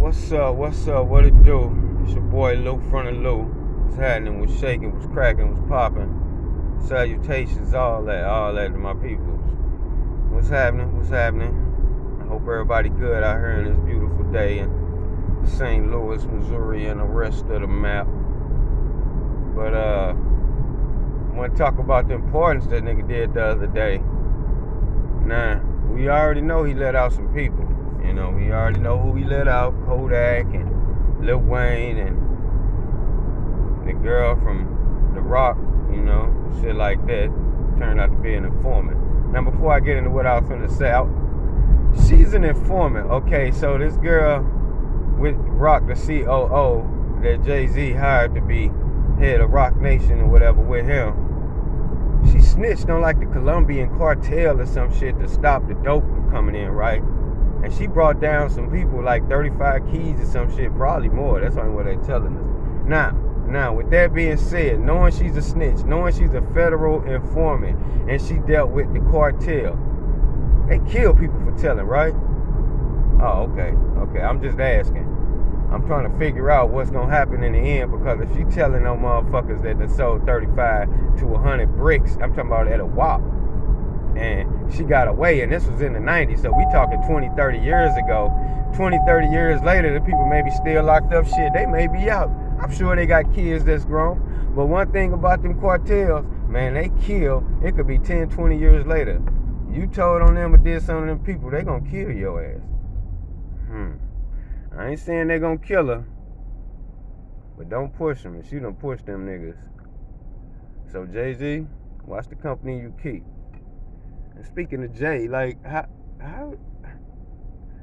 What's up? What it do? It's your boy Fromtha Lou. What's happening? What's shaking? What's cracking? What's popping? Salutations, all that to my peoples. What's happening? I hope everybody good out here on this beautiful day in St. Louis, Missouri, and the rest of the map. But I want to talk about the importance that nigga did the other day. Now, we already know he let out some people. You know, we already know who he let out: Kodak and Lil Wayne and the girl from The Rock, you know, shit like that. Turned out to be an informant. Now, before I get into what I was finna say, she's an informant. Okay, so this girl with Rock, the COO, that Jay-Z hired to be head of Rock Nation or whatever with him, she snitched on like the Colombian cartel or some shit to stop the dope from coming in, right? And she brought down some people, like 35 keys or some shit, probably more. That's only what they're telling us. Now, with that being said, knowing she's a snitch, knowing she's a federal informant, and she dealt with the cartel, they kill people for telling, right? Oh, okay. I'm just asking. I'm trying to figure out what's going to happen in the end, because if she telling them motherfuckers that they sold 35 to 100 bricks, I'm talking about at a wop, and she got away, and this was in the 90s, so we talking 20, 30 years ago. 20, 30 years later, the people may be still locked up. Shit, they may be out. I'm sure they got kids that's grown. But one thing about them cartels, man, they kill. It could be 10, 20 years later. You told on them or did something to them people, they gonna kill your ass. I ain't saying they gonna kill her, but don't push them. And she done push them niggas. So Jay-Z, watch the company you keep. And speaking of Jay, like, how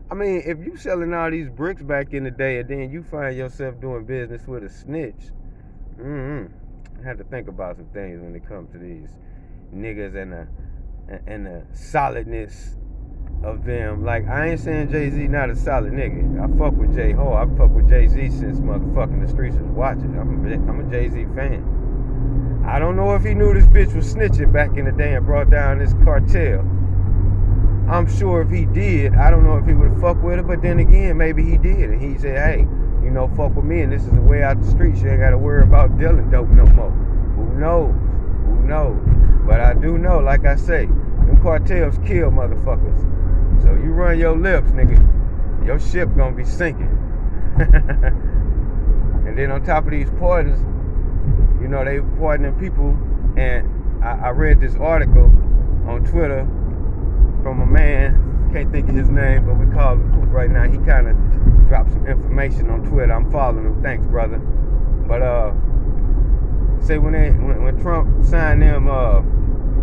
I mean, if you selling all these bricks back in the day and then you find yourself doing business with a snitch, I had to think about some things when it comes to these niggas and the solidness of them. Like, I ain't saying Jay-Z not a solid nigga. I fuck with J hard. I fuck with Jay-Z since motherfucking the streets was watching. I'm a Jay-Z fan. I don't know if he knew this bitch was snitching back in the day and brought down this cartel. I'm sure if he did, I don't know if he would have fucked with her, but then again, maybe he did. And he said, hey, you know, fuck with me, and this is the way out the streets. You ain't got to worry about dealing dope no more. Who knows? But I do know, like I say, them cartels kill motherfuckers. So you run your lips, nigga, your ship gonna be sinking. And then on top of these pardons, you know, they pardoning people. And I read this article on Twitter from a man, can't think of his name, but we call him Coop right now. He kind of dropped some information on Twitter. I'm following him. Thanks, brother. But say when Trump signed them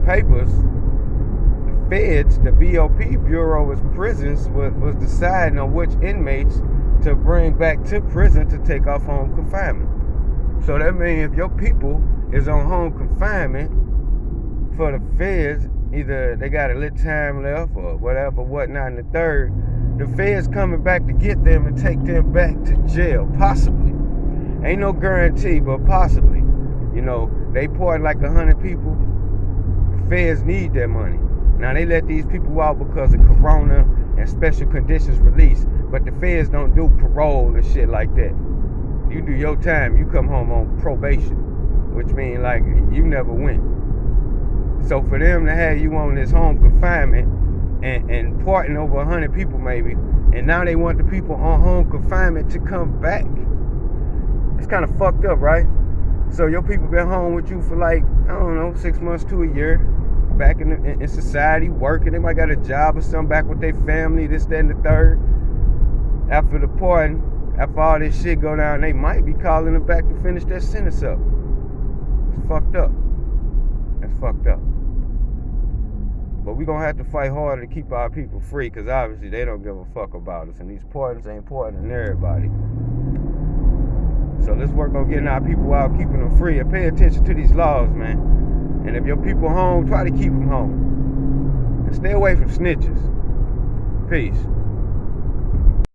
papers, the feds, the BOP, Bureau of Prisons, was deciding on which inmates to bring back to prison to take off home confinement. So that means if your people is on home confinement for the feds, either they got a little time left or whatever, whatnot, and the third, the feds coming back to get them to take them back to jail, possibly. Ain't no guarantee, but possibly. You know, they pardon like 100 people. The feds need that money. Now, they let these people out because of corona and special conditions release, but the feds don't do parole and shit like that. You do your time, you come home on probation, which means like you never went. So for them to have you on this home confinement and parting over 100 people maybe, and now they want the people on home confinement to come back, it's kind of fucked up, right? So your people been home with you for like, I don't know, 6 months to a year, back in society, working. They might got a job or something, back with their family, this, that, and the third. After the pardon, after all this shit go down, they might be calling them back to finish their sentence up. It's fucked up. That's fucked up. But we gonna have to fight harder to keep our people free, because obviously they don't give a fuck about us, and these pardons ain't pardoning everybody. So let's work on getting our people out, keeping them free, and pay attention to these laws, man. And if your people home, try to keep them home. And stay away from snitches. Peace.